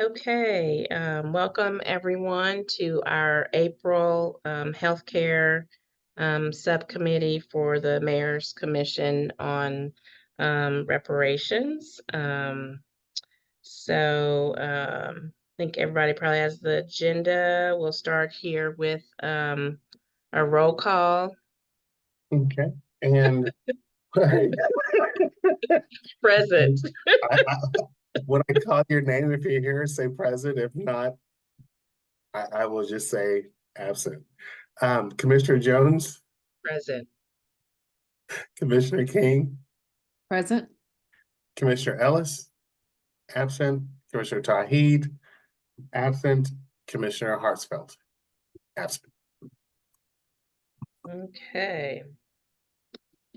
Okay, welcome everyone to our April Healthcare Subcommittee for the Mayor's Commission on Reparations. I think everybody probably has the agenda. We'll start here with a roll call. Okay. And Present. when I call your name, if you're here, say present. If not, I will just say absent. Commissioner Jones, Present. Commissioner King, Present. Commissioner Ellis, absent. Commissioner Tawheed, absent. Commissioner Hartsfeld, absent. Okay.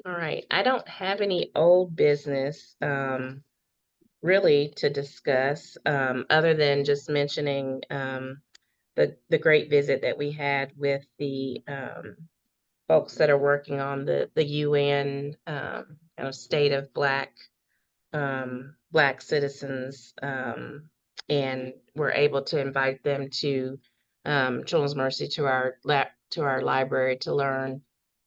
All right. I don't have any old business really to discuss other than just mentioning the great visit that we had with the folks that are working on the UN kind of state of Black citizens, and we're able to invite them to Children's Mercy to our library to learn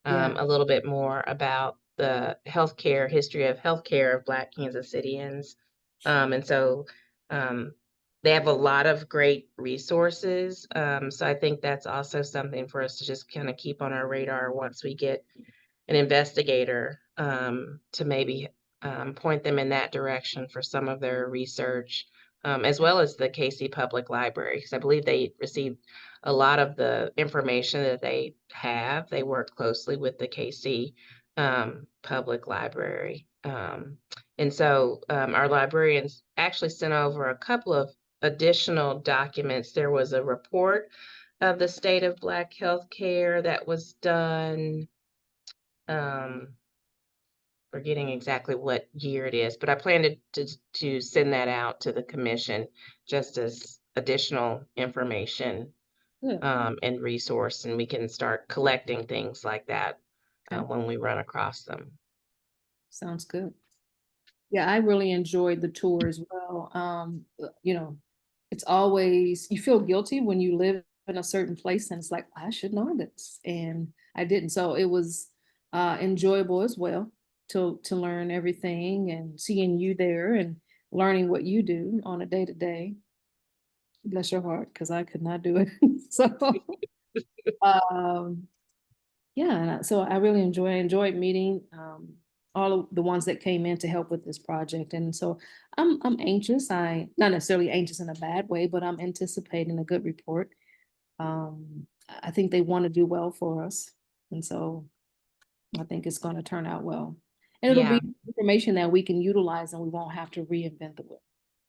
a little bit more about the history of healthcare of Black Kansas Cityans. And so they have a lot of great resources. So I think that's also something for us to just kind of keep on our radar once we get an investigator to maybe point them in that direction for some of their research, as well as the KC Public Library, because I believe they received a lot of the information that they have. They work closely with the KC Public Library. And so our librarians actually sent over a couple of additional documents. There was a report of the state of Black healthcare that was done, forgetting exactly what year it is, but I plan to send that out to the commission just as additional information and resource, and we can start collecting things like that when we run across them. Sounds good. Yeah, I really enjoyed the tour as well. It's always, you feel guilty when you live in a certain place and it's like, I should know this. And I didn't. So it was enjoyable as well to learn everything and seeing you there and learning what you do on a day-to-day. Bless your heart, because I could not do it. So so I really enjoyed meeting all of the ones that came in to help with this project. And so I'm anxious. I not necessarily anxious in a bad way, but I'm anticipating a good report. I think they want to do well for us. And so I think it's going to turn out well. And it'll be information that we can utilize and we won't have to reinvent the wheel.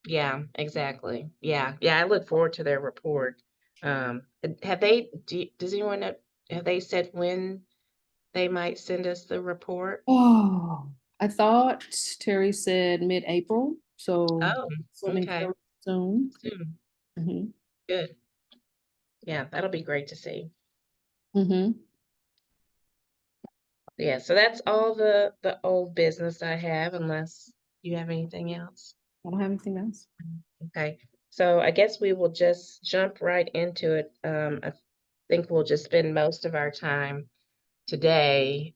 Yeah, exactly. Yeah. I look forward to their report. Does anyone know, have they said when they might send us the report? Oh, I thought Terry said mid-April. So Okay. soon. Mm-hmm. Good. Yeah, that'll be great to see. Yeah, so that's all the old business I have, unless you have anything else. I don't have anything else. Okay, so I guess we will just jump right into it. I think we'll just spend most of our time today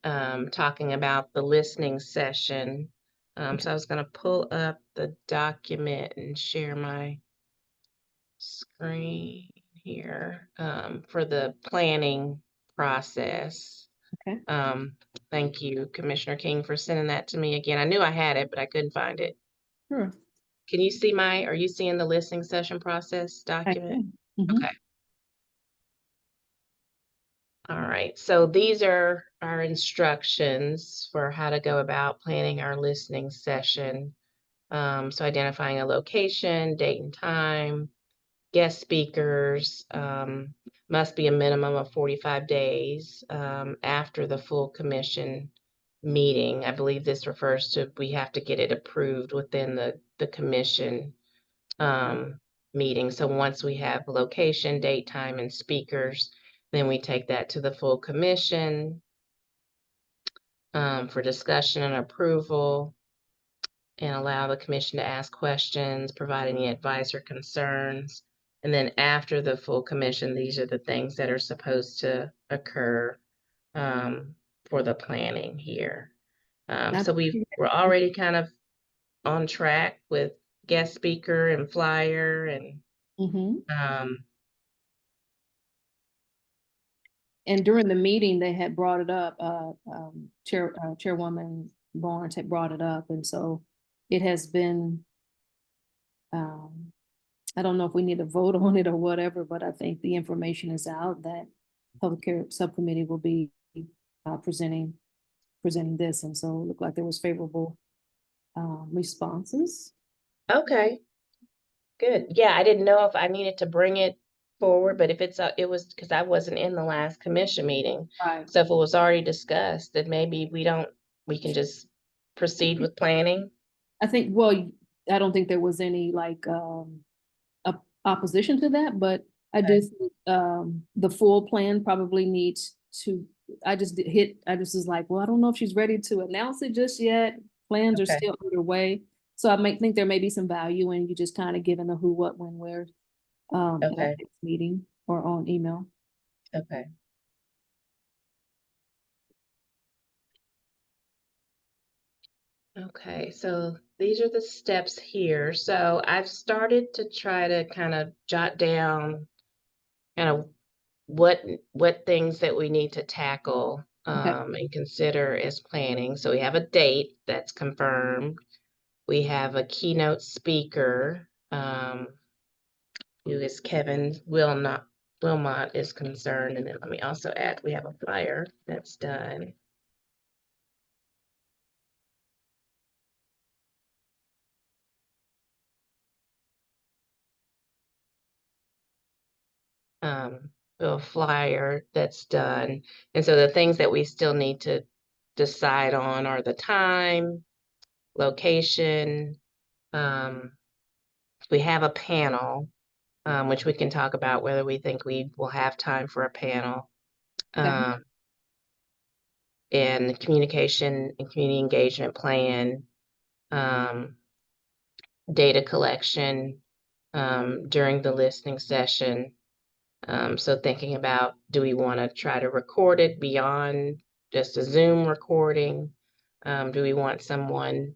talking about the listening session. So I was going to pull up the document and share my screen here for the planning process. Okay. Thank you, Commissioner King, for sending that to me again. I knew I had it, but I couldn't find it. Sure. Can you see are you seeing the listening session process document? Okay. All right, so these are our instructions for how to go about planning our listening session. So identifying a location, date and time, guest speakers, must be a minimum of 45 days after the full commission meeting. I believe this refers to, we have to get it approved within the commission meeting. So once we have location, date, time, and speakers, then we take that to the full commission for discussion and approval. and allow the commission to ask questions, provide any advice or concerns. And then after the full commission, these are the things that are supposed to occur for the planning here. So we're already kind of on track with guest speaker and flyer and and during the meeting, they had brought it up, Chairwoman Barnes had brought it up, and so it has been, I don't know if we need to vote on it or whatever, but I think the information is out that Public Care Subcommittee will be presenting this, and so it looked like there was favorable responses. okay, good. Yeah, I didn't know if I needed to bring it forward, but if it was because I wasn't in the last commission meeting. Right. So if it was already discussed, then maybe we can just proceed with planning. I think, well, I don't think there was any like opposition to that, but I do think the full plan probably needs to, I just was like, well, I don't know if she's ready to announce it just yet. Plans are still underway. So I might think there may be some value in you just kind of giving the who, what, when, where at our next meeting or on email. Okay. Okay, so these are the steps here. So I've started to try to kind of jot down kind of what things that we need to tackle and consider as planning. So we have a date that's confirmed. We have a keynote speaker, who is Kevin Wilmot is concerned. And then let me also add, we have a flyer that's done. A flyer that's done. And so the things that we still need to decide on are the time, location. We have a panel, which we can talk about whether we think we will have time for a panel. And the communication and community engagement plan, data collection during the listening session. So thinking about, do we want to try to record it beyond just a Zoom recording? Do we want someone,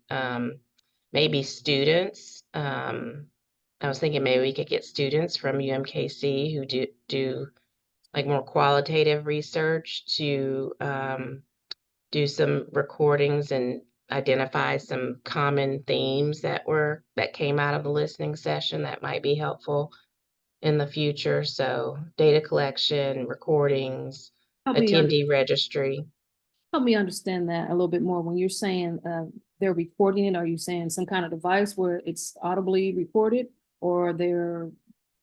maybe students? I was thinking maybe we could get students from UMKC who do like more qualitative research to do some recordings and identify some common themes that came out of the listening session that might be helpful in the future. So data collection, recordings, attendee registry. Help me understand that a little bit more. When you're saying they're recording it, are you saying some kind of device where it's audibly recorded, or they're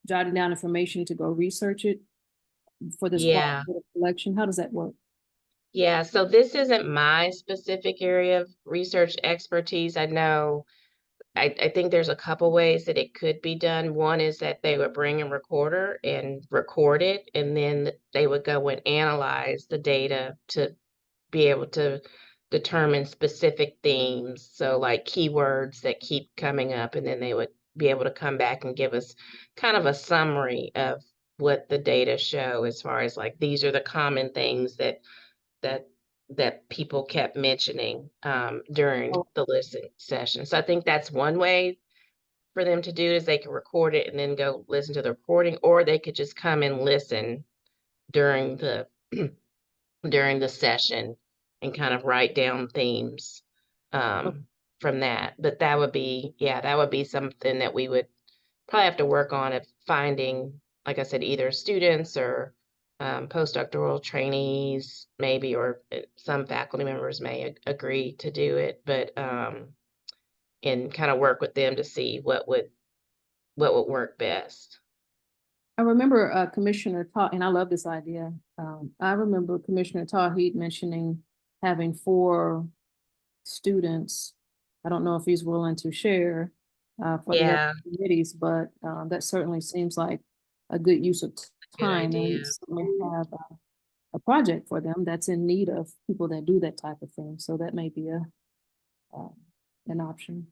jotting down information to go research it for this qualitative collection? How does that work? Yeah, so this isn't my specific area of research expertise. I know, I think there's a couple ways that it could be done. One is that they would bring a recorder and record it, and then they would go and analyze the data to be able to determine specific themes. So like keywords that keep coming up, and then they would be able to come back and give us kind of a summary of what the data show as far as like, these are the common things that people kept mentioning during the listening session. So I think that's one way for them to do is they can record it and then go listen to the recording, or they could just come and listen during the during the session and kind of write down themes from that. But that would be something that we would probably have to work on, of finding, like I said, either students or postdoctoral trainees maybe, or some faculty members may agree to do it, but and kind of work with them to see what would work best. I remember Commissioner Todd, and I love this idea. I remember Commissioner Tawheed mentioning having 4 students. I don't know if he's willing to share for the other committees, but that certainly seems like a good use of time. And we certainly have a project for them that's in need of people that do that type of thing. So that may be an option.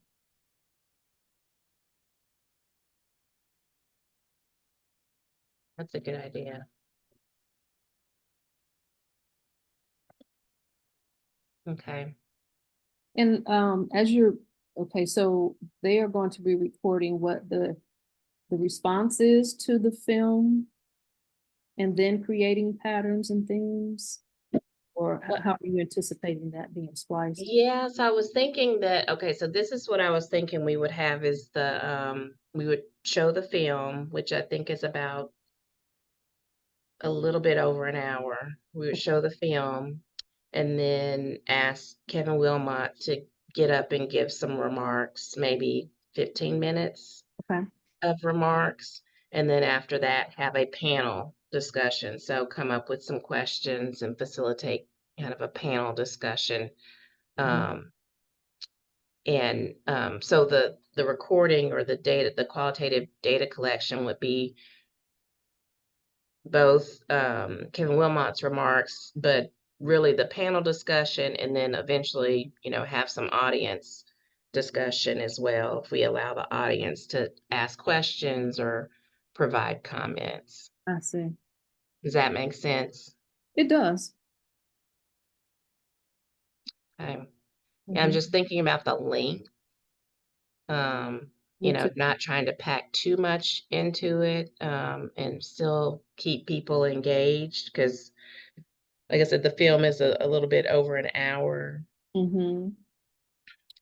That's a good idea. Okay. And as you're, okay, so they are going to be recording what the response is to the film and then creating patterns and themes? Or how are you anticipating that being spliced? Yes, I was thinking that, okay, so this is what I was thinking we would have is we would show the film, which I think is about a little bit over an hour. We would show the film and then ask Kevin Wilmot to get up and give some remarks, maybe 15 minutes Okay. of remarks. And then after that, have a panel discussion. So come up with some questions and facilitate kind of a panel discussion. So the recording or the data, the qualitative data collection would be both Kevin Wilmot's remarks, but really the panel discussion, and then eventually, have some audience discussion as well, if we allow the audience to ask questions or provide comments. I see. Does that make sense? It does. Okay. Yeah, I'm Mhm. just thinking about the length. Me too. Not trying to pack too much into it, and still keep people engaged, because like I said, the film is a little bit over an hour. Mhm.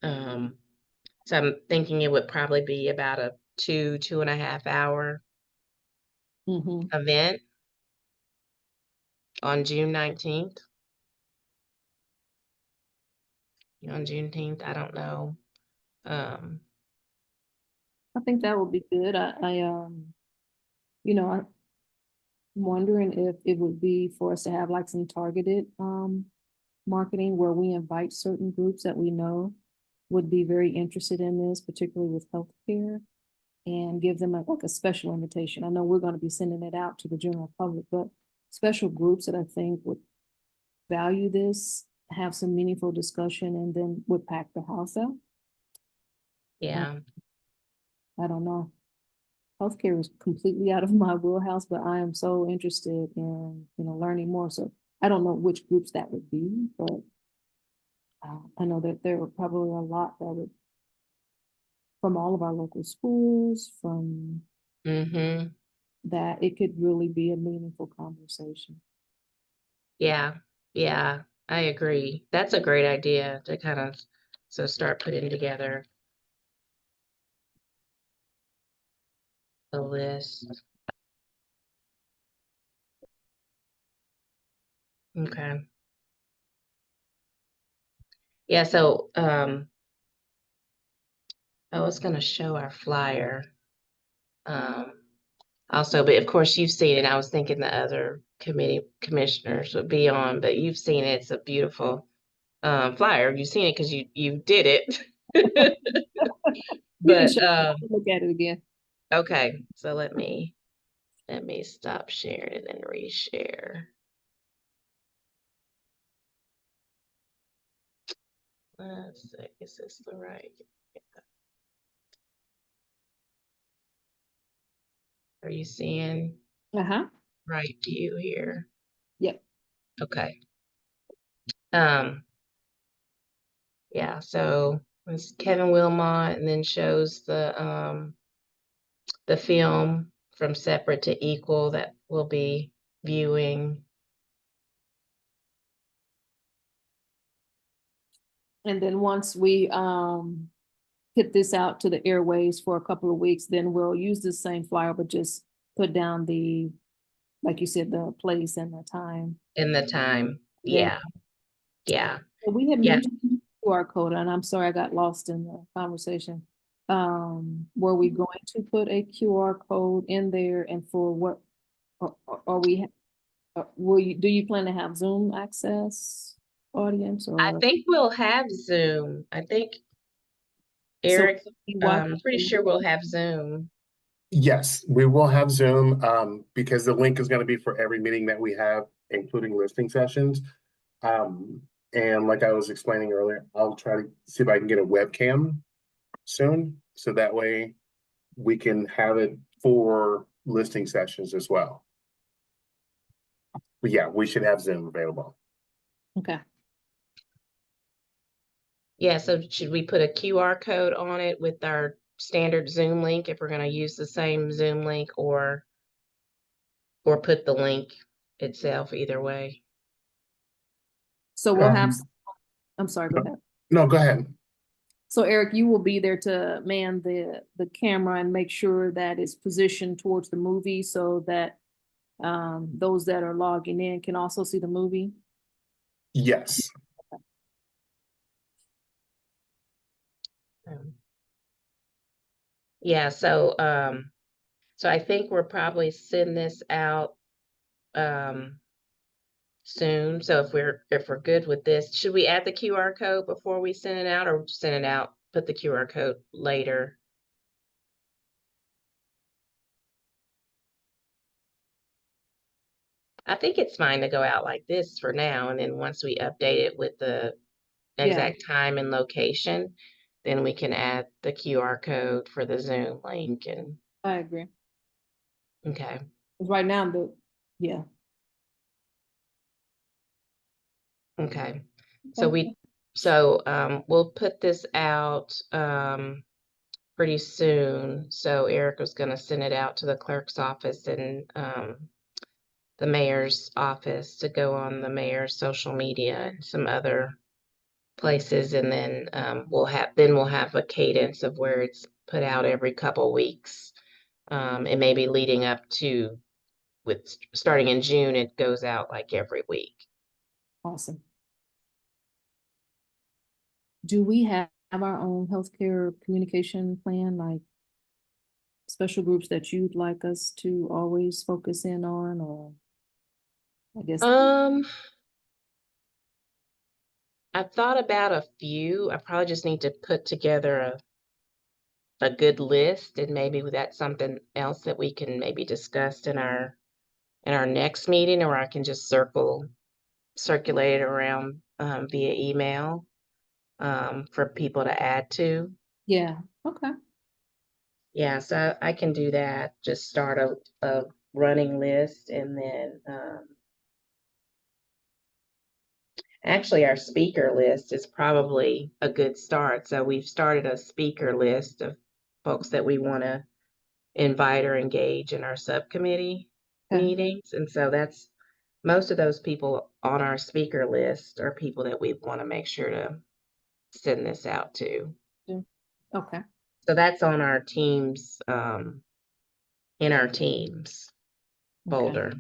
So I'm thinking it would probably be about a 2.5 hour Mhm. event on June 19th. On Juneteenth, I don't know. Um, I think that would be good. You know, I'm wondering if it would be for us to have like some targeted marketing where we invite certain groups that we know would be very interested in this, particularly with healthcare, and give them like a special invitation. I know we're going to be sending it out to the general public, but special groups that I think would value this, have some meaningful discussion, and then would pack the house out. yeah. I don't know. Healthcare is completely out of my wheelhouse, but I am so interested in, learning more. So I don't know which groups that would be, but I know that there are probably a lot that would, from all of our local schools, from Mm-hmm. that it could really be a meaningful conversation. Yeah. Yeah. I agree. That's a great idea to kind of start putting together a list. Okay. Yeah, so I was gonna show our flyer. Um Also, but of course you've seen it. I was thinking the other commissioners would be on, but you've seen it. It's a beautiful flyer. You've seen it because you did it. You can But look at it again. okay, so let me stop sharing and then reshare. Let's see, is this the right? Are you seeing Uh-huh. right view here? Yep. Okay. Yeah, so it's Kevin Wilmot, and then shows the film from Separate to Equal that we'll be viewing. And then once we put this out to the airways for a couple of weeks, then we'll use the same flyer, but just put down the, like you said, the place and the time. In the time. Yeah. Yeah. We had Yeah. mentioned QR code, and I'm sorry I got lost in the conversation. Were we going to put a QR code in there, and for what, are we, do you plan to have Zoom access audience, I or? think we'll have Zoom. I think So Eric, you watch. pretty sure we'll have Zoom. Yes, we will have Zoom, because the link is going to be for every meeting that we have, including listening sessions. And like I was explaining earlier, I'll try to see if I can get a webcam soon, so that way we can have it for listing sessions as well. But yeah, we should have Zoom available. Okay. Yeah, so should we put a QR code on it with our standard Zoom link if we're gonna use the same Zoom link, or put the link itself, either way? So we'll have, Um, I'm sorry, go ahead. no, go ahead. So Eric, you will be there to man the camera and make sure that it's positioned towards the movie so that those that are logging in can also see the movie? Yes. Yeah, so I think we're probably sending this out soon. So if we're good with this, should we add the QR code before we send it out, or send it out, put the QR code later? I think it's fine to go out like this for now, and then once we update it with the Yeah, exact time and location, then we can add the QR code for the Zoom link. And I agree. okay, Right now, yeah. okay. So we'll put this out pretty soon. So Eric was gonna send it out to the clerk's office and the mayor's office to go on the mayor's social media and some other places, and then we'll have a cadence of where it's put out every couple weeks. And maybe leading up to, with starting in June, it goes out like every week. Awesome. Do we have our own healthcare communication plan, like special groups that you'd like us to always focus in on, or I guess? I've thought about a few. I probably just need to put together a good list, and maybe that's something else that we can maybe discuss in our next meeting, or I can just circulate it around via email for people to add to. Yeah, okay. Yeah, so I can do that. Just start a running list, and then actually our speaker list is probably a good start. So we've started a speaker list of folks that we want to invite or engage in our subcommittee Okay. meetings. And so that's most of those people on our speaker list are people that we want to make sure to send this out to. Okay. So that's on our teams, in our teams folder.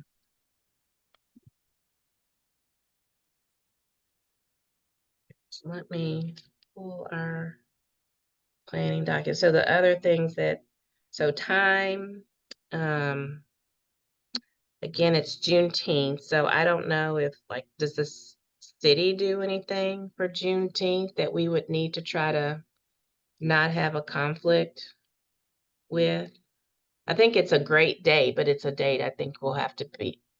So let me pull our planning document. So the other things so time, again, it's Juneteenth. So I don't know if, like, does the city do anything for Juneteenth that we would need to try to not have a conflict with? I think it's a great day, but it's a date I think we'll have to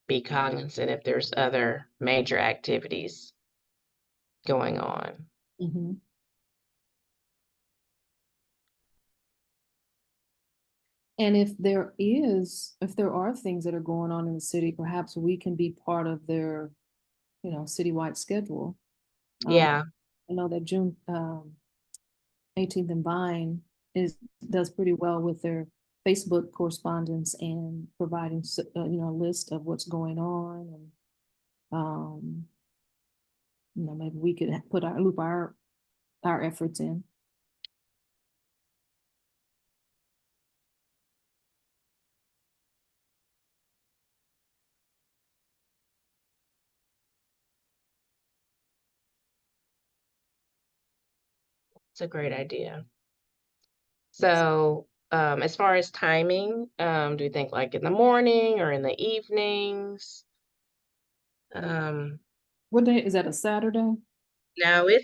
be cognizant if there's other major activities going on. Mm-hmm. And if there are things that are going on in the city, perhaps we can be part of their, citywide schedule. Yeah. I know that June 18th and Vine does pretty well with their Facebook correspondence and providing a list of what's going on, and maybe we could loop our efforts in. It's a great idea. So, as far as timing, do you think like in the morning or in the evenings? What day is that? A Saturday? No, I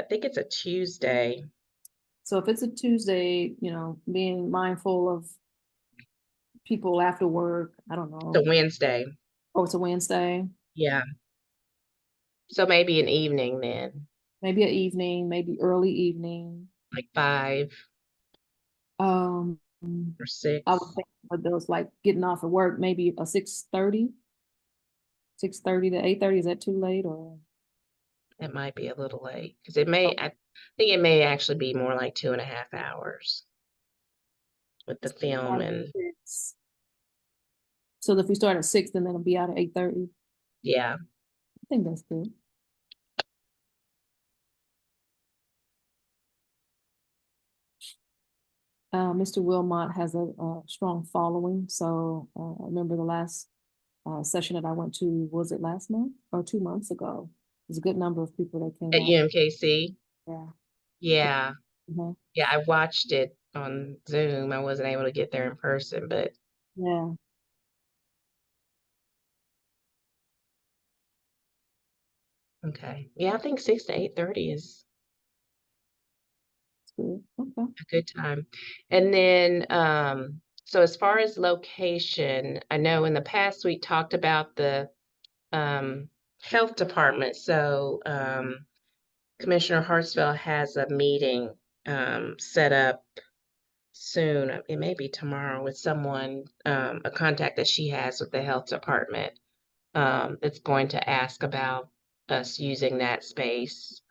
think it's a Tuesday. So if it's a Tuesday, being mindful of people after work, I don't know. It's a Wednesday. Oh, it's a Wednesday. Yeah. So maybe an evening then. Maybe an evening, maybe early evening. Like 5. or I was 6. thinking of those like getting off of work, maybe a 6:30, 6:30 to 8:30. Is that too late or? It might be a little late because I think it may actually be more like 2.5 hours with the film and So if we start at 6, then it'll be out at 8:30. yeah. I think that's good. Mr. Wilmot has a strong following. So I remember the last session that I went to, was it last month or 2 months ago? There's a good number of people that came At out. UMKC. Yeah. Yeah. Mhm. Yeah, I watched it on Zoom. I wasn't able to get there in person, but Yeah. okay. Yeah, I think 6 to 8:30 is It's good. Okay. a good time. And then, so as far as location, I know in the past we talked about the health department. So Commissioner Hartsville has a meeting set up soon. It may be tomorrow with someone, a contact that she has with the health department, that's going to ask about us using that space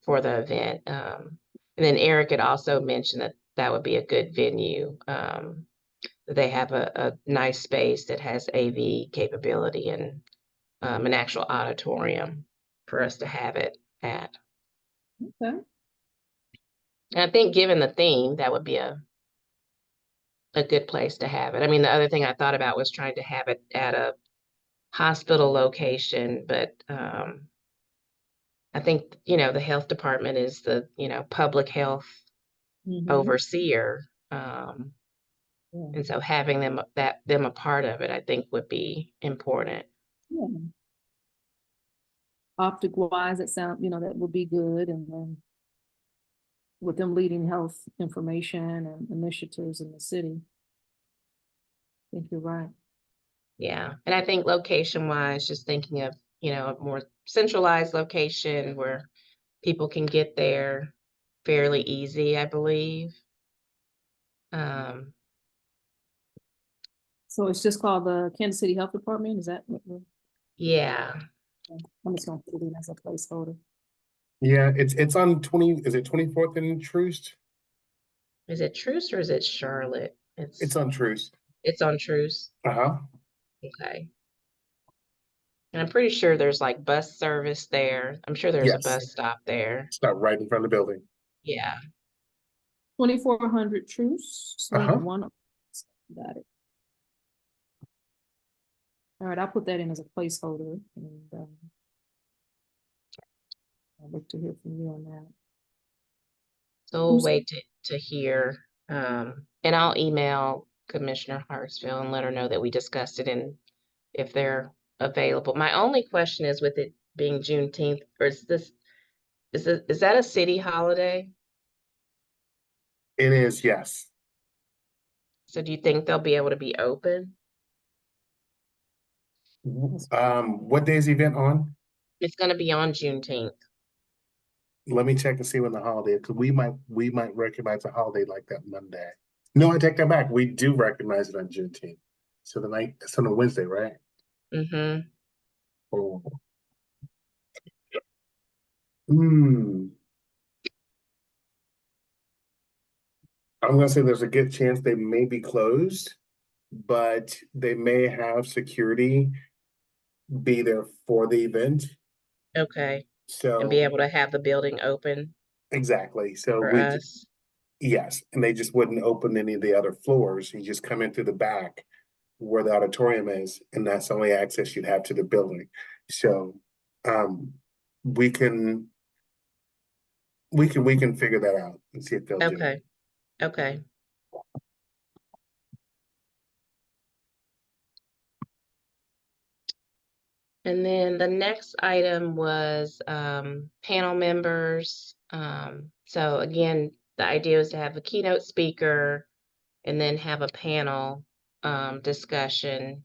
for the event. And then Eric had also mentioned that that would be a good venue. They have a nice space that has AV capability and an actual auditorium for us to have it at. Okay. And I think given the theme, that would be a good place to have it. I mean, the other thing I thought about was trying to have it at a hospital location, but I think, the health department is the, public health Mhm. overseer. Yeah. And so having them a part of it, I think would be important. Yeah. Optic wise, it sound, that would be good. And then with them leading health information and initiatives in the city, I think you're right. Yeah. And I think location wise, just thinking of, a more centralized location where people can get there fairly easy, I believe. Um, So it's just called the Kansas City Health Department? Is that what yeah. I'm just gonna put it in as a placeholder. Yeah, it's on 20, is it 24th and Troost? Is it Truce or is it Charlotte? It's on Troost. It's on Truce. Uh-huh. Okay. And I'm pretty sure there's like bus service there. I'm sure there's a Yes. bus stop there. Stop right in front of the building. Yeah. 2400 Truce, Suite Uh-huh. 1. Got it. All right, I'll put that in as a placeholder, and I'll look to hear from you on that. So we'll wait to hear. And I'll email Commissioner Hartsville and let her know that we discussed it and if they're available. My only question is with it being Juneteenth, or is that a city holiday? It is, yes. So do you think they'll be able to be open? What day is the event on? It's gonna be on Juneteenth. Let me check and see when the holiday is, because we might recognize a holiday like that Monday. No, I take that back. We do recognize it on Juneteenth. So it's on a Wednesday, right? Mm-hmm. Oh. Hmm. I'm gonna say there's a good chance they may be closed, but they may have security be there for the event. Okay. And be So able to have the building open exactly. So for us. yes, and they just wouldn't open any of the other floors. You just come in through the back where the auditorium is, and that's the only access you'd have to the building. So um we can we can figure that out and see if they'll do it. Okay. Okay. And then the next item was panel members. So again, the idea was to have a keynote speaker and then have a panel discussion.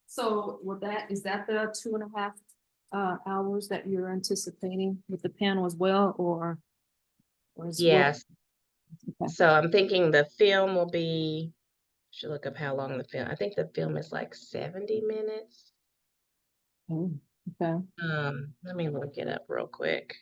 So with that, is that the 2.5 hours that you're anticipating with the panel as well, or is what? Yes. Okay. So I'm thinking the film will be, should look up how long the film, I think the film is like 70 minutes. Oh, okay. Let me look it up real quick.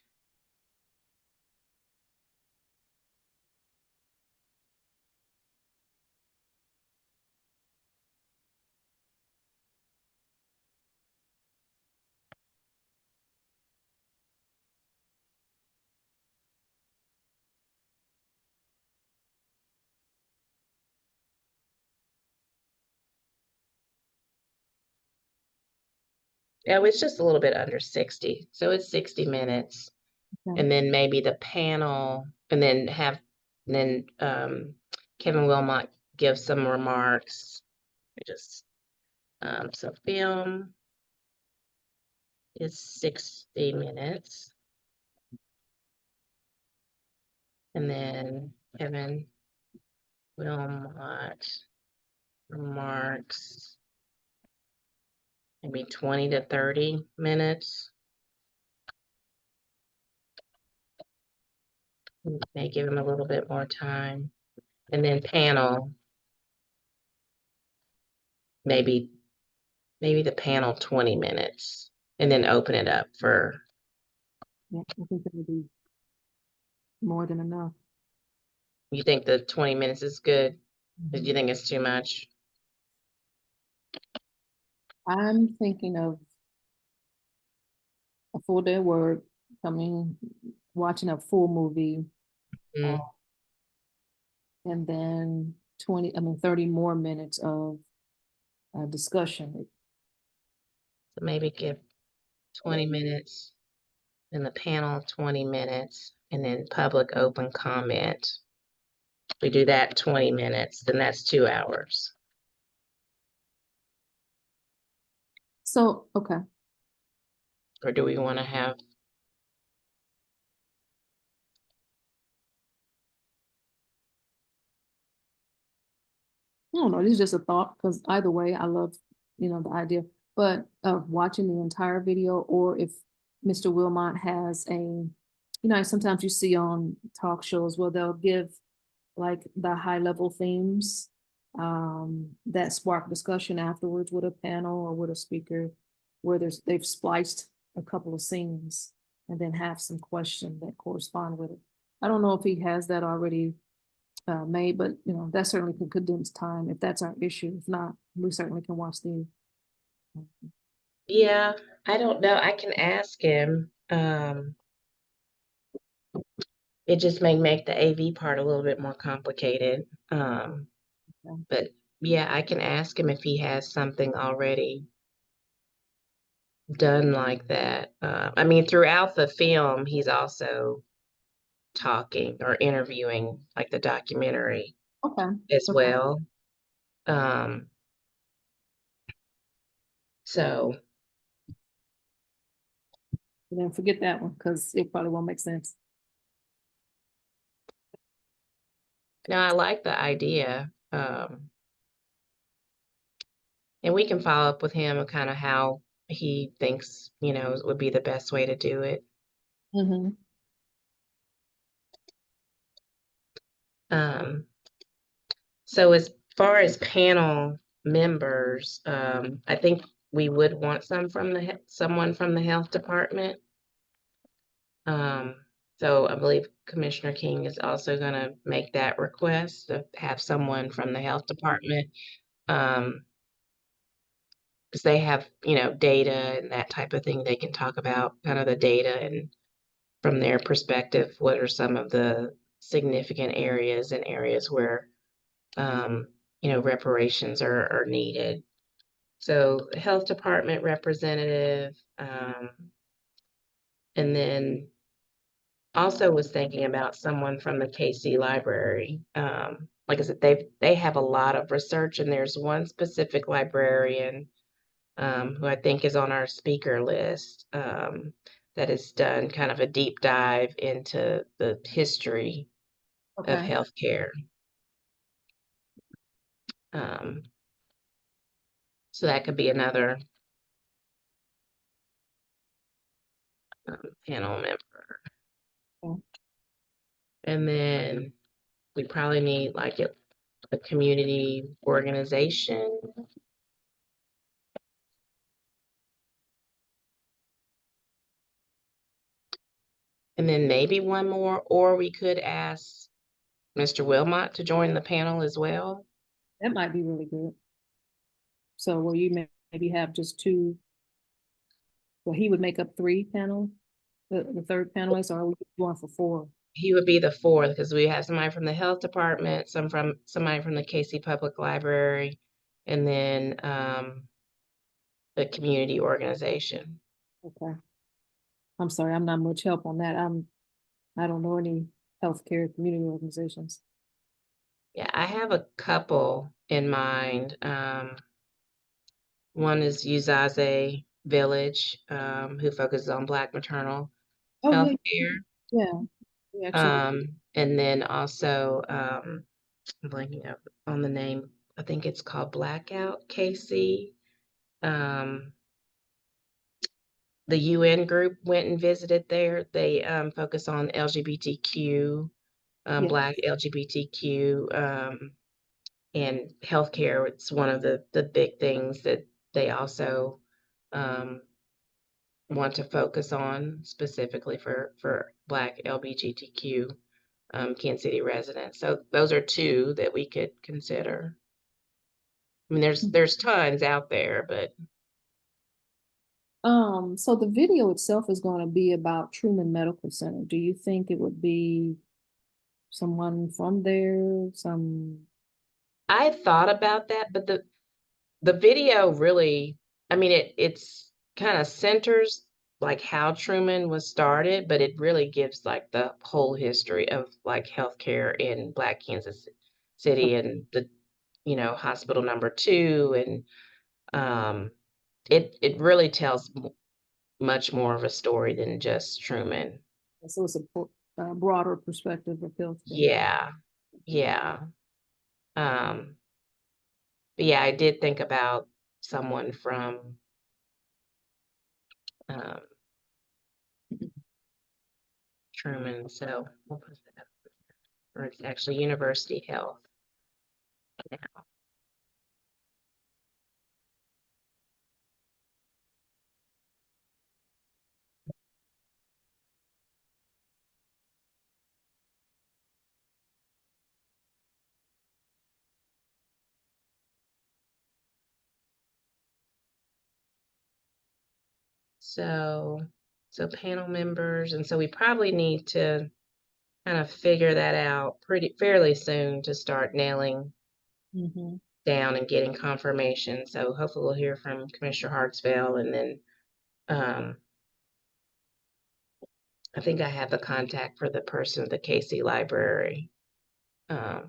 Yeah, it's just a little bit under 60. So it's 60 minutes. Okay. And then maybe the panel, and then Kevin Wilmot give some remarks. So film is 60 minutes. And then Kevin Wilmot remarks maybe 20 to 30 minutes. May give him a little bit more time. And then panel, maybe the panel 20 minutes, and then open it up for, Yeah, I think that would be more than enough. you think the 20 minutes is good? Or do you think it's too much? I'm thinking of a full day of work, coming, watching a full movie, Mm, and then 30 more minutes of discussion. So maybe give 20 minutes, and the panel 20 minutes, and then public open comment. We do that 20 minutes, then that's 2 hours. So, okay. Or do we want to have, I don't know, this is just a thought, because either way, I love, the idea, but of watching the entire video, or if Mr. Wilmot has sometimes you see on talk shows where they'll give like the high level themes that spark discussion afterwards with a panel or with a speaker, where they've spliced a couple of scenes and then have some questions that correspond with it. I don't know if he has that already made, but that certainly could condense time if that's our issue. If not, we certainly can watch the. yeah, I don't know. I can ask him. It just may make the AV part a little bit more complicated. But yeah, I can ask him if he has something already done like that. I mean, throughout the film, he's also talking or interviewing, like the documentary Okay. as Okay. well. Um, so Then forget that one because it probably won't make sense. no, I like the idea. And we can follow up with him on kind of how he thinks, would be the best way to do it. Mm-hmm. So as far as panel members, I think we would want someone from the health department. So I believe Commissioner King is also going to make that request to have someone from the health department. Because they have, data and that type of thing. They can talk about kind of the data and from their perspective, what are some of the significant areas and areas where, reparations are needed. So the health department representative, and then also was thinking about someone from the KC library. Like I said, they have a lot of research, and there's one specific librarian who I think is on our speaker list that has done kind of a deep dive into the history of Okay. healthcare. So that could be another panel member. Okay. And then we probably need like a community organization. And then maybe one more, or we could ask Mr. Wilmot to join the panel as well. That might be really good. So will you maybe have just two? Well, he would make up three panel, the third panelist, or are we going for four? He would be the fourth because we have somebody from the health department, somebody from the KC Public Library, and then the community organization. Okay. I'm sorry, I'm not much help on that. I don't know any healthcare community organizations. Yeah, I have a couple in mind. One is Uzaze Village, who focuses on Black maternal Oh, health yeah, care. yeah. We actually, And then also, I'm blanking out on the name. I think it's called Blackout KC. The UN group went and visited there. They focus on LGBTQ, yeah. Black LGBTQ, and healthcare. It's one of the big things that they also want to focus on specifically for Black LGBTQ Kansas City residents. So those are two that we could consider. I mean, there's tons out there, but So the video itself is going to be about Truman Medical Center. Do you think it would be someone from there? I thought about that, but the video really, I mean, it's kind of centers like how Truman was started, but it really gives like the whole history of like healthcare in Black Kansas City and the, hospital number 2. And it really tells much more of a story than just Truman. So it's a broader perspective of healthcare. Yeah, yeah. Um, but yeah, I did think about someone from um, Truman, so what was that? Or it's actually University Health now. So panel members, and so we probably need to kind of figure that out fairly soon to start nailing Mm-hmm. down and getting confirmation. So hopefully we'll hear from Commissioner Hartsville, and then I think I have the contact for the person at the KC Library. So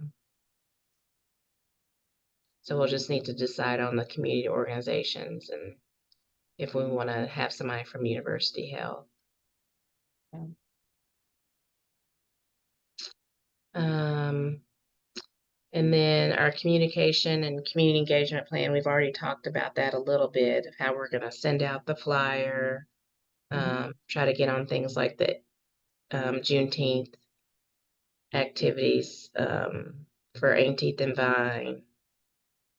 we'll just need to decide on the community organizations and if we want to have somebody from University Health. Yeah. And then our communication and community engagement plan, we've already talked about that a little bit, of how we're going to send out the flyer, try to get on things like the Juneteenth activities for 18th and Vine.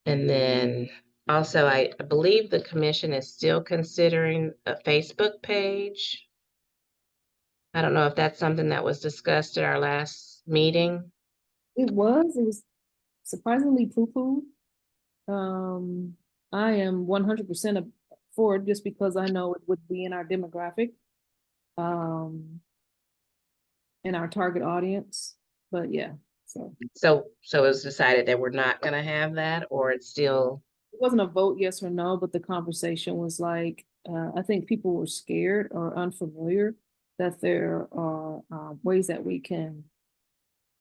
And then also, I believe the commission is still considering a Facebook page. I don't know if that's something that was discussed at our last meeting. It was surprisingly poo-pooed. I am 100% for it just because I know it would be in our demographic, in our target audience. But yeah, so So it was decided that we're not going to have that, or it's still. it wasn't a vote yes or no, but the conversation was like, I think people were scared or unfamiliar that there are ways that we can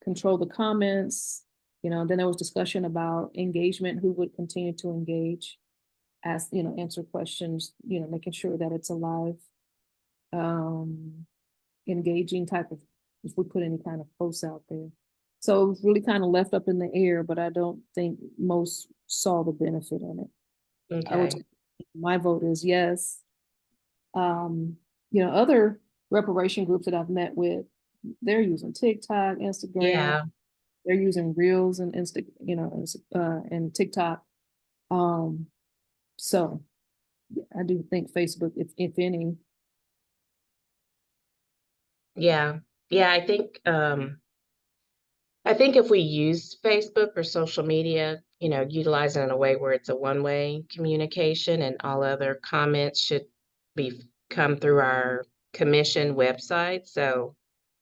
control the comments. Then there was discussion about engagement, who would continue to engage, ask, answer questions, making sure that it's a live, engaging type of, if we put any kind of posts out there. So it was really kind of left up in the air, but I don't think most saw the benefit in it. Okay. My vote is yes. Other reparation groups that I've met with, they're using TikTok, Instagram, Yeah, they're using Reels and and TikTok. So I do think Facebook, if any. yeah, yeah. I think if we use Facebook or social media, utilize it in a way where it's a one-way communication and all other comments should come through our commission website. So,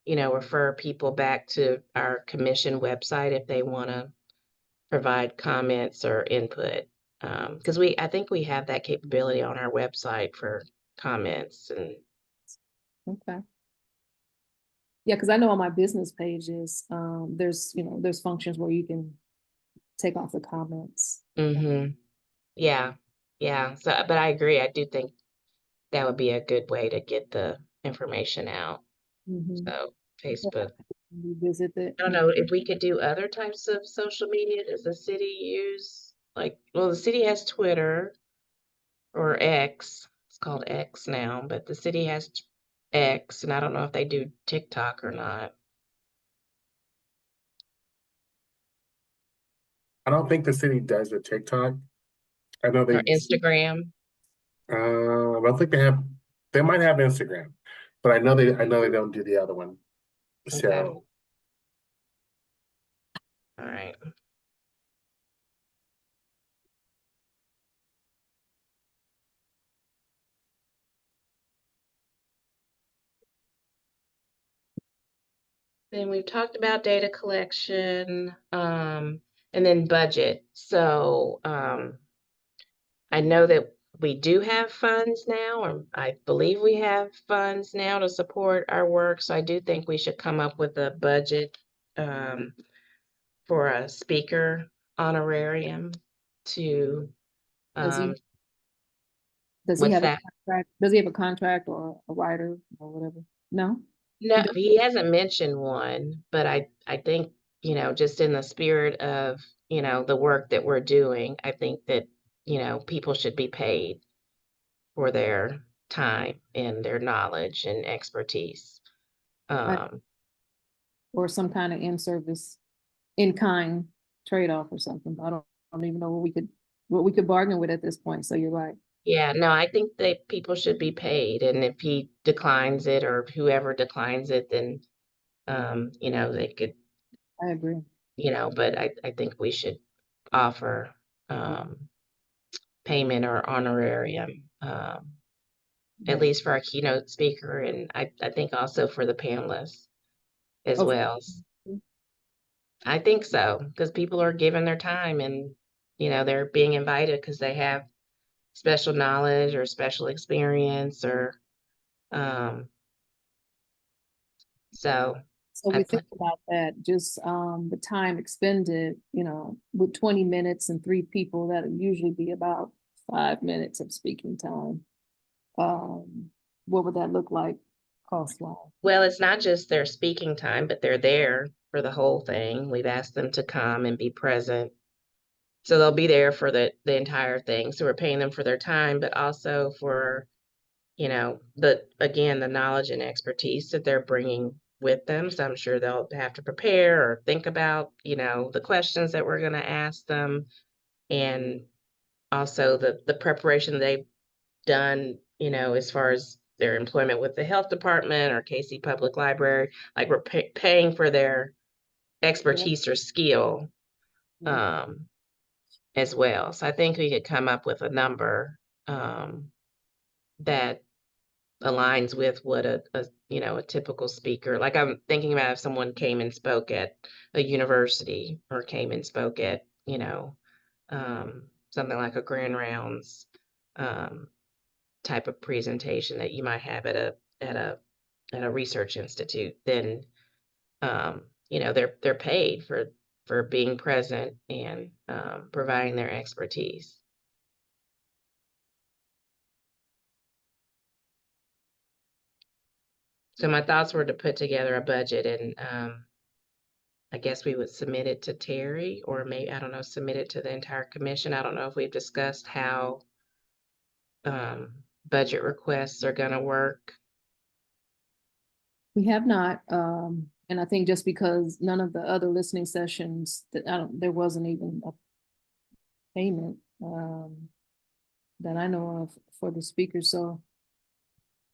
refer people back to our commission website if they want to provide comments or input. Because I think we have that capability on our website for comments and Okay. Yeah, because I know on my business pages, there's functions where you can take off the comments. yeah, yeah. So, but I agree. I do think that would be a good way to get the information out. Mhm. So Yeah, Facebook. revisit that. I don't know if we could do other types of social media. Does the city use well, the city has Twitter or X. It's called X now, but the city has X, and I don't know if they do TikTok or not, I don't think the city does a TikTok. I know or they, Instagram. I think they might have Instagram, but I know they don't do the other one. Okay. So All right. Then we've talked about data collection, and then budget. So, I know that we do have funds now, or I believe we have funds now to support our work. So I do think we should come up with a budget um, for a speaker honorarium to, Does um, he does he what's have a that? contract? Does he have a contract or a writer or whatever? No? No, He does? he hasn't mentioned one, but I think, just in the spirit of, the work that we're doing, I think that, people should be paid for their time and their knowledge and expertise. I- Um, Or some kind of in-service, in-kind trade-off or something. I don't even know what we could bargain with at this point. So you're right. yeah, no, I think that people should be paid, and if he declines it or whoever declines it, then they could, I agree. but I think we should offer payment or honorarium, at least for our keynote speaker, and I think also for the panelists as Oh, well. I think so, because people are giving their time and, they're being invited because they have special knowledge or special experience or, um, so so I we think, think about that, just the time expended, with 20 minutes and three people, that'll usually be about 5 minutes of speaking time. What would that look like cost-wise? well, it's not just their speaking time, but they're there for the whole thing. We've asked them to come and be present. So they'll be there for the entire thing. So we're paying them for their time, but also for, the knowledge and expertise that they're bringing with them. So I'm sure they'll have to prepare or think about, the questions that we're going to ask them, and also the preparation they've done, as far as their employment with the health department or KC Public Library. Like we're paying for their Yeah, expertise or skill yeah. um, as well. So I think we could come up with a number that aligns with what a typical speaker, like I'm thinking about if someone came and spoke at a university or came and spoke at, something like a Grand Rounds um, type of presentation that you might have at a research institute, then they're paid for being present and providing their expertise. So my thoughts were to put together a budget, and I guess we would submit it to Terry, or maybe, I don't know, submit it to the entire commission. I don't know if we've discussed how budget requests are gonna work. We have not, and I think just because none of the other listening sessions that there wasn't even a payment, that I know of for the speakers. So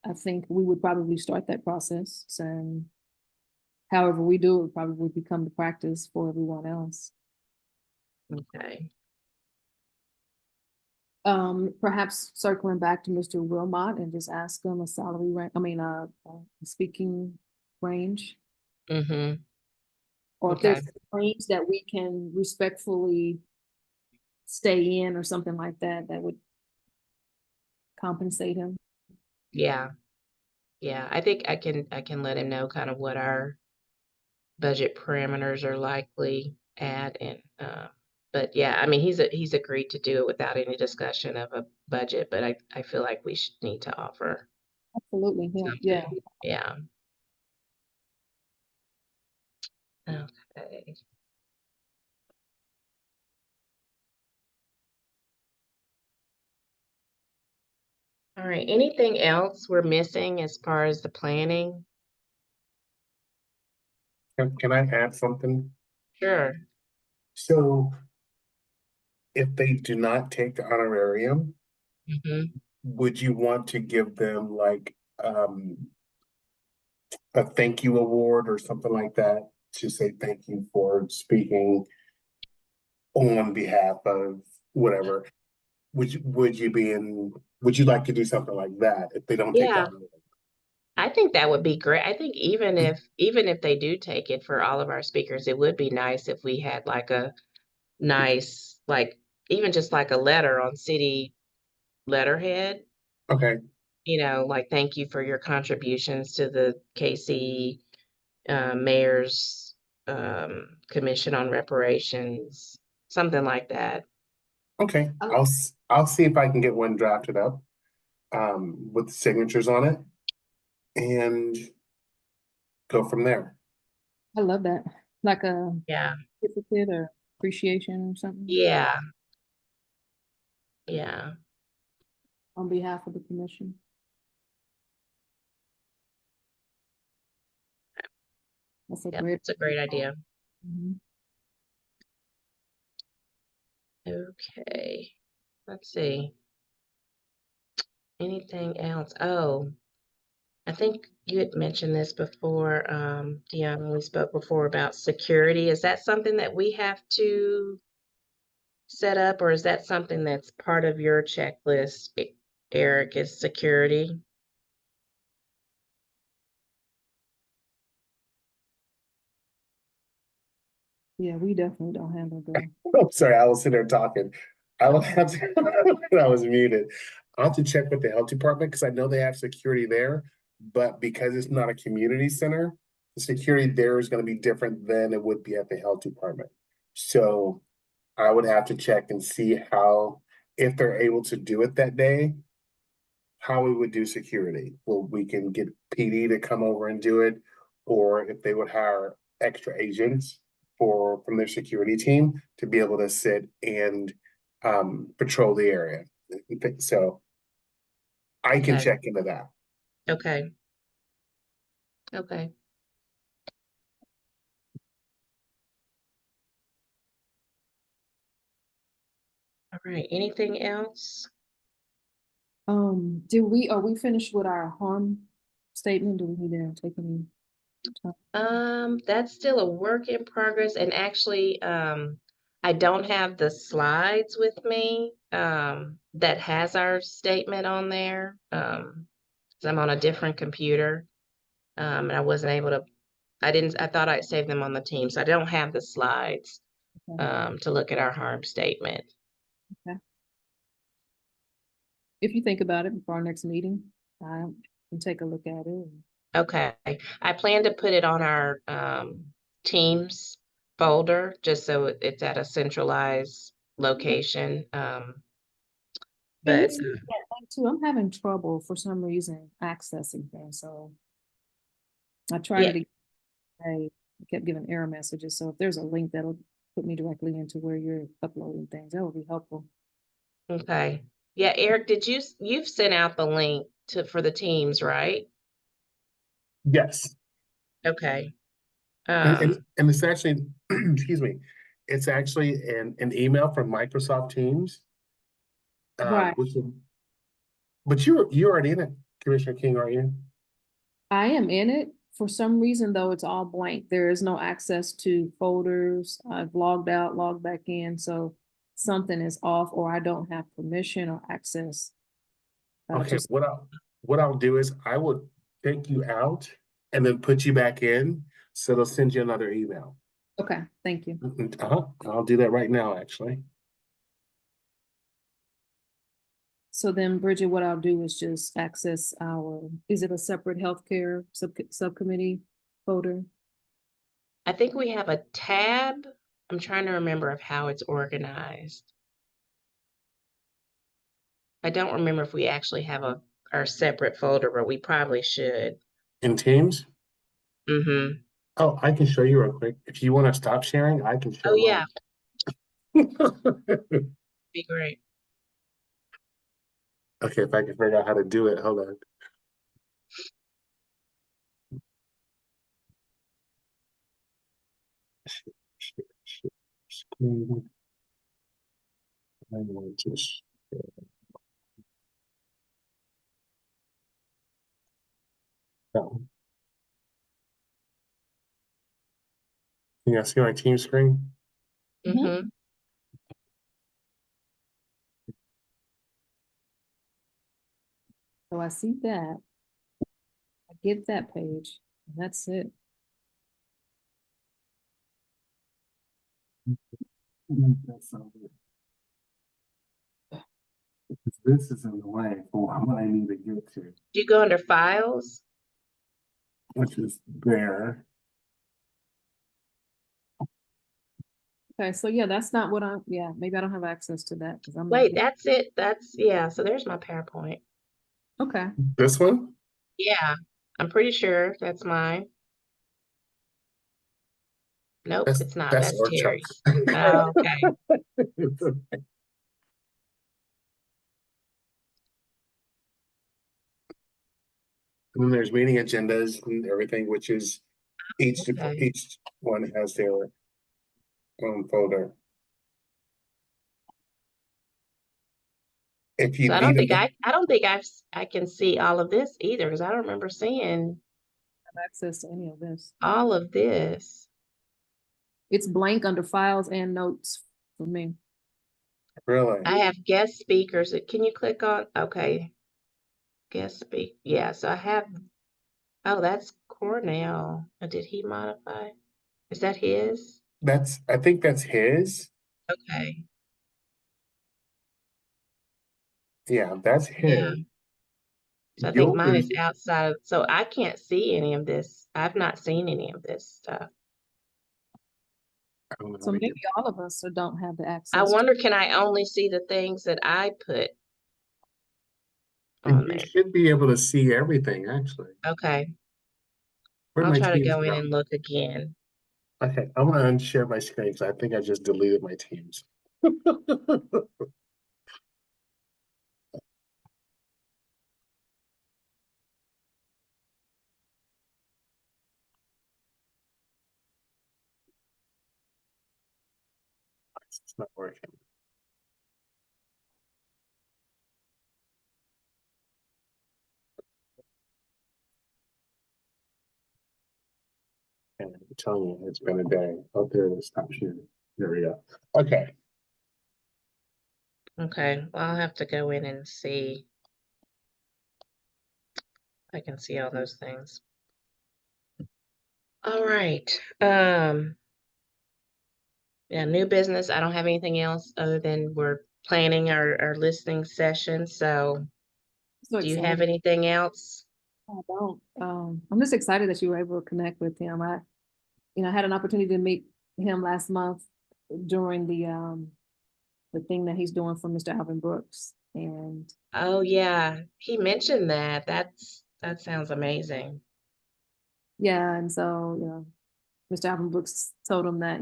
I think we would probably start that process. So however we do it would probably become the practice for everyone else. Okay. Perhaps circling back to Mr. Wilmot and just ask him a salary range, a speaking range, Mm-hmm. or if Okay. there's a range that we can respectfully stay in or something like that, that would compensate him. Yeah. Yeah. I think I can let him know kind of what our budget parameters are likely at, and but yeah, I mean he's agreed to do it without any discussion of a budget, but I feel like we should need to offer Absolutely, yeah. something. Yeah. Okay. All right. Anything else we're missing as far as the planning? Can I add something? Sure. So if they do not take the honorarium, Mm-hmm. would you want to give them like a thank you award or something like that to say thank you for speaking on behalf of whatever? Would you like to do something like that if they don't take the Yeah, honorarium? I think that would be great. I think even if they do take it for all of our speakers, it would be nice if we had like a nice, like even just like a letter on city letterhead, Okay, like thank you for your contributions to the KC Mayor's Commission on Reparations, something like that. okay. I, I'll see if I can get one drafted up with signatures on it and go from there. I love that. Like a Yeah, certificate or appreciation or something yeah, yeah, on behalf of the commission. That's a yeah. great. It's a great idea. Mhm. Okay, let's see. Anything else? Oh, I think you had mentioned this before, Deanna, when we spoke before about security. Is that something that we have to set up, or is that something that's part of your checklist, Eric, is security? Yeah, we definitely don't handle the. Oh, sorry, I was sitting there talking. I will Okay. have to, I was muted. I'll have to check with the health department because I know they have security there, but because it's not a community center, the security there is going to be different than it would be at the health department. So I would have to check and see how, if they're able to do it that day, how we would do security. Well, we can get PD to come over and do it, or if they would hire extra agents from their security team to be able to sit and patrol the area. So I can Okay. check into that. Okay. Okay. All right. Anything else? Are we finished with our harm statement? Do we need to take any time? That's still a work in progress, and actually, I don't have the slides with me, that has our statement on there. 'Cause I'm on a different computer, and I wasn't able to, I thought I'd save them on the team, so I don't have the slides, to look at our harm statement. Okay. If you think about it before our next meeting, I can take a look at it. Okay, I plan to put it on our, Teams folder, just so it's at a centralized location, Can you but, see that link too? I'm having trouble for some reason accessing things, so I tried yeah, it again. I kept giving error messages, so if there's a link that'll put me directly into where you're uploading things, that would be helpful. okay. Yeah, Eric, you've sent out the link for the Teams, right? Yes. Okay. And it's actually, excuse me, it's actually an email from Microsoft Teams. Right. But you're already in it, Commissioner King, are you? I am in it. For some reason, though, it's all blank. There is no access to folders. I've logged out, logged back in, so something is off, or I don't have permission or access. Okay, what I'll do is I will take you out and then put you back in, so they'll send you another email. Okay, thank you. I'll do that right now, actually. So then, Bridget, what I'll do is just access is it a separate healthcare subcommittee folder? I think we have a tab. I'm trying to remember of how it's organized. I don't remember if we actually have our separate folder, but we probably should. In Teams? Mm-hmm. Oh, I can show you real quick. If you want to stop sharing, I can share Oh, yeah, mine. be great. Okay, if I can figure out how to do it, hold on. Share screen. I want to share. That one. Can you guys see my team screen? Mm-hmm. So I see that. I get that page. And that's it. This is in the way for what I need to get to, Do you go under files? which is there. Okay, so yeah, that's not what maybe I don't have access to that because I'm Wait, not. that's it. Yeah, so there's my PowerPoint. Okay. This one? Yeah, I'm pretty sure that's mine. Nope, it's not. That's That's org chart. Terry's. Oh, okay. And then there's meeting agendas and everything, which is each Okay. one has their own folder. If you So I don't need think I can see all of this either because I don't remember seeing Have access to any of this. all of this. It's blank under files and notes for me. Really? I have guest speakers. Can you click on? Okay. Guest speak. Yeah, so I have. Oh, that's Cornell. Did he modify? Is that his? I think that's his. Okay. Yeah, that's Yeah. his. So I think mine is Yours, outside. So I can't see any of this. I've not seen any of this stuff. I don't know how So to maybe get. all of us don't have the I access. wonder, can I only see the things that I put on You there? should be able to see everything, actually. Okay. Where'd I'll my try to teams go in go? and look again. Okay, I'm gonna unshare my screen because I think I just deleted my teams. It's not working. And I'm telling you, it's been a day. Oh, there it is. Stop sharing. There we go. Okay. Okay. Well, I'll have to go in and see. I can see all those things. All right. Yeah, new business. I don't have anything else other than we're planning our listening session. So So do you have excited. anything else? I don't. I'm just excited that you were able to connect with him. I had an opportunity to meet him last month during the thing that he's doing for Mr. Alvin Brooks. And Oh yeah, he mentioned that. That sounds amazing. yeah, and so, Mr. Alvin Brooks told him that,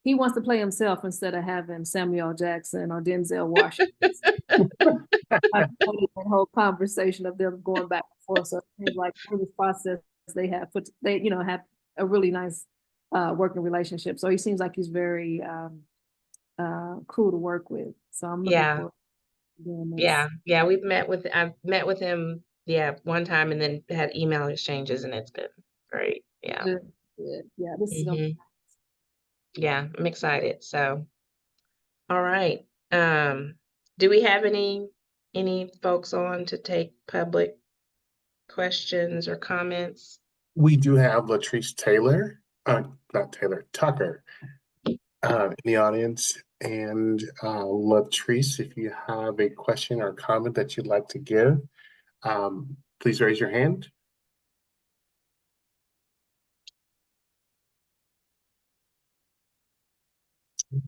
he wants to play himself instead of having Samuel Jackson or Denzel Washington. I told that whole conversation of them going back and forth. So he's like, through this process they have put, they, you know, have a really nice working relationship. So he seems like he's very cool to work with. So I'm looking Yeah, forward to doing this. yeah. I've met with him, one time and then had email exchanges, and it's been great. Yeah. Good, good. Yeah, this is gonna Mhm. Yeah, I'm excited. So, all right. Do we have any folks on to take public questions or comments? We do have Latrice Taylor, not Taylor, Tucker, in the audience. And Latrice, if you have a question or comment that you'd like to give, please raise your hand.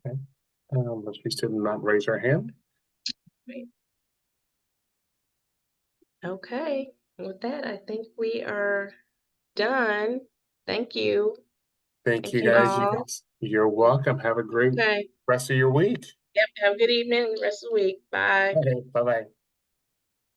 Okay. Latrice did not raise her hand. Right. Okay. With that, I think we are done. Thank you. Thank you You guys. all. You're welcome. Have a great Okay. rest of your week. Yep. Have a good evening, rest of the week. Bye. Okay, bye-bye.